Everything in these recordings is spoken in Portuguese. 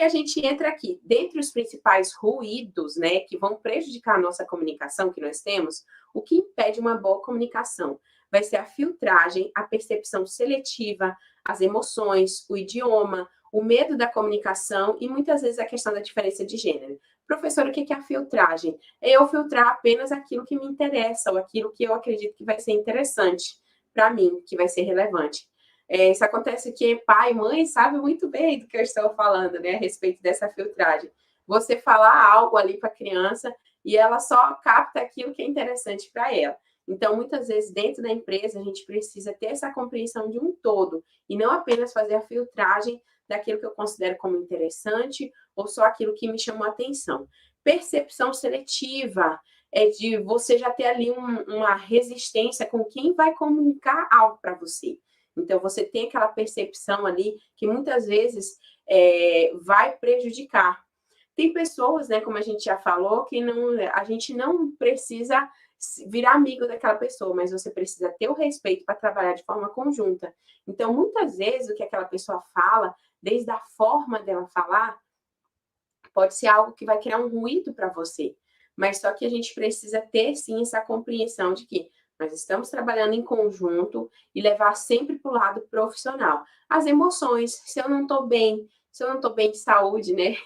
a gente entra aqui, dentre os principais ruídos, né, que vão prejudicar a nossa comunicação que nós temos, o que impede uma boa comunicação? Vai ser a filtragem, a percepção seletiva, as emoções, o idioma, o medo da comunicação e muitas vezes a questão da diferença de gênero. Professor, o que é a filtragem? É eu filtrar apenas aquilo que me interessa ou aquilo que eu acredito que vai ser interessante para mim, que vai ser relevante. Isso acontece que pai e mãe sabem muito bem do que eu estou falando, né, a respeito dessa filtragem. Você falar algo ali para a criança e ela só capta aquilo que é interessante para ela. Então, muitas vezes, dentro da empresa, a gente precisa ter essa compreensão de um todo e não apenas fazer a filtragem daquilo que eu considero como interessante ou só aquilo que me chamou a atenção. Percepção seletiva é de você já ter ali uma resistência com quem vai comunicar algo para você. Então, você tem aquela percepção ali que muitas vezes vai prejudicar. Tem pessoas, né, como a gente já falou, que a gente não precisa virar amigo daquela pessoa, mas você precisa ter o respeito para trabalhar de forma conjunta. Então, muitas vezes, o que aquela pessoa fala, desde a forma dela falar, pode ser algo que vai criar um ruído para você. Mas só que a gente precisa ter, sim, essa compreensão de que nós estamos trabalhando em conjunto e levar sempre para o lado profissional. As emoções, se eu não estou bem, se eu não estou bem de saúde, né?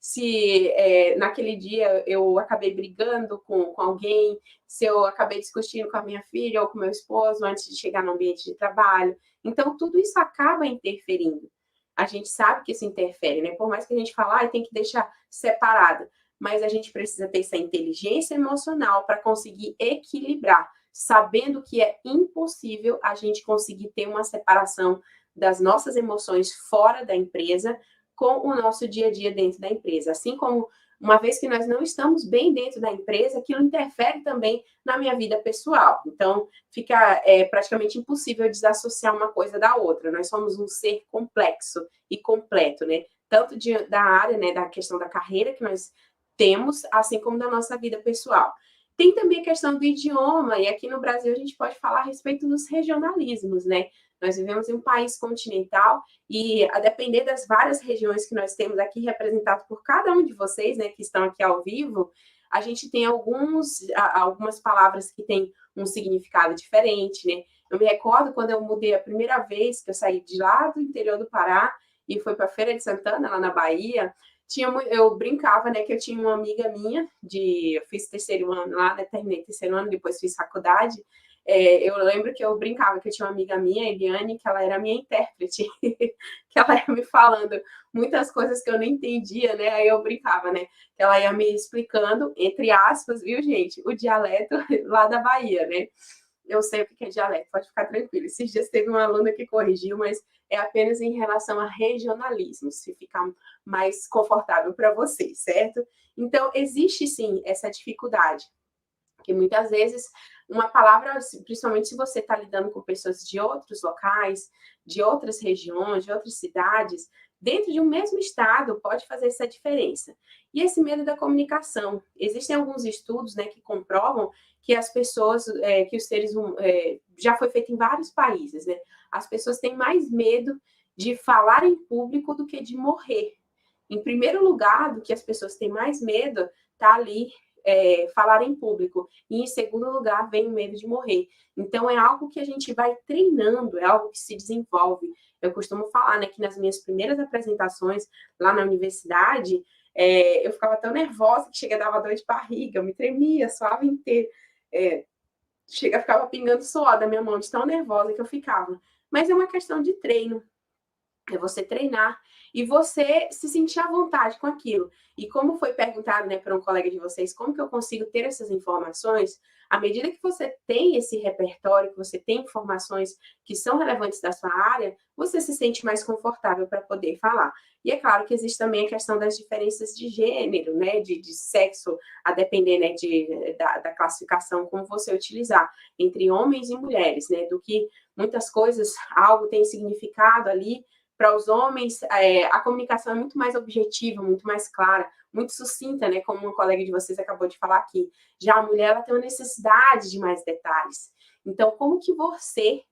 Se naquele dia eu acabei brigando com alguém, se eu acabei discutindo com a minha filha ou com meu esposo antes de chegar no ambiente de trabalho. Então, tudo isso acaba interferindo. A gente sabe que isso interfere, né? Por mais que a gente fale, tem que deixar separado. Mas a gente precisa ter essa inteligência emocional para conseguir equilibrar, sabendo que é impossível a gente conseguir ter uma separação das nossas emoções fora da empresa com o nosso dia a dia dentro da empresa. Assim como, uma vez que nós não estamos bem dentro da empresa, aquilo interfere também na minha vida pessoal. Então, fica praticamente impossível desassociar uma coisa da outra. Nós somos um ser complexo e completo, né? Tanto da área, né, da questão da carreira que nós temos, assim como da nossa vida pessoal. Tem também a questão do idioma, e aqui no Brasil a gente pode falar a respeito dos regionalismos, né? Nós vivemos em um país continental e, a depender das várias regiões que nós temos aqui representado por cada um de vocês, né, que estão aqui ao vivo, a gente tem algumas palavras que têm um significado diferente, né? Eu me recordo quando eu mudei a primeira vez que eu saí de lá do interior do Pará e fui para Feira de Santana, lá na Bahia, eu brincava, né, que eu tinha uma amiga minha, eu fiz terceiro ano lá, né, terminei terceiro ano, depois fiz faculdade. Eu lembro que eu brincava que eu tinha uma amiga minha, Eliane, que ela era minha intérprete, que ela ia me falando muitas coisas que eu não entendia, né, aí eu brincava, né, que ela ia me explicando, entre aspas, viu, gente, o dialeto lá da Bahia, né. Eu sei o que é dialeto, pode ficar tranquilo. Esses dias teve uma aluna que corrigiu, mas é apenas em relação a regionalismo, se ficar mais confortável para vocês, certo? Então, existe sim essa dificuldade, que muitas vezes uma palavra, principalmente se você está lidando com pessoas de outros locais, de outras regiões, de outras cidades, dentro de um mesmo estado, pode fazer essa diferença. E esse medo da comunicação. Existem alguns estudos, né, que comprovam que as pessoas, que os seres já foi feito em vários países, né? As pessoas têm mais medo de falar em público do que de morrer. Em primeiro lugar, do que as pessoas têm mais medo, tá ali falar em público. E em segundo lugar, vem o medo de morrer. Então, é algo que a gente vai treinando, é algo que se desenvolve. Eu costumo falar, né, que nas minhas primeiras apresentações lá na universidade, eu ficava tão nervosa que chega a dar dor de barriga, eu me tremia, suava inteiro. Ficava pingando suor da minha mão, de tão nervosa que eu ficava. Mas é uma questão de treino. É você treinar e você se sentir à vontade com aquilo. E como foi perguntado, né, para um colega de vocês, como que eu consigo ter essas informações? À medida que você tem esse repertório, que você tem informações que são relevantes da sua área, você se sente mais confortável para poder falar. E é claro que existe também a questão das diferenças de gênero, né, de sexo, a depender, né, da classificação, como você utilizar, entre homens e mulheres, né, do que muitas coisas, algo tem significado ali. Para os homens, a comunicação é muito mais objetiva, muito mais clara, muito sucinta, né? Como um colega de vocês acabou de falar aqui. Já a mulher, ela tem uma necessidade de mais detalhes. Então, como que você,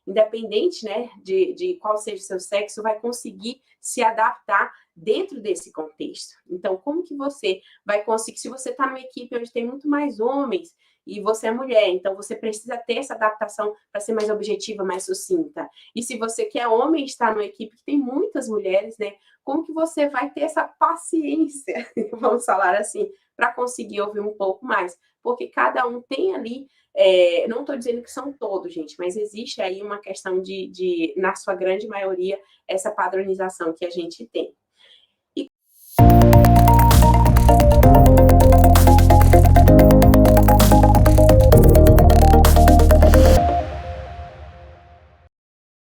independente, né, de qual seja o seu sexo, vai conseguir se adaptar dentro desse contexto. Então, como que você vai conseguir, se você está numa equipe onde tem muito mais homens e você é mulher, então você precisa ter essa adaptação para ser mais objetiva, mais sucinta. E se você que é homem está numa equipe que tem muitas mulheres, né? Como que você vai ter essa paciência, vamos falar assim, para conseguir ouvir um pouco mais? Porque cada um tem ali, não estou dizendo que são todos, gente, mas existe aí uma questão na sua grande maioria, essa padronização que a gente tem.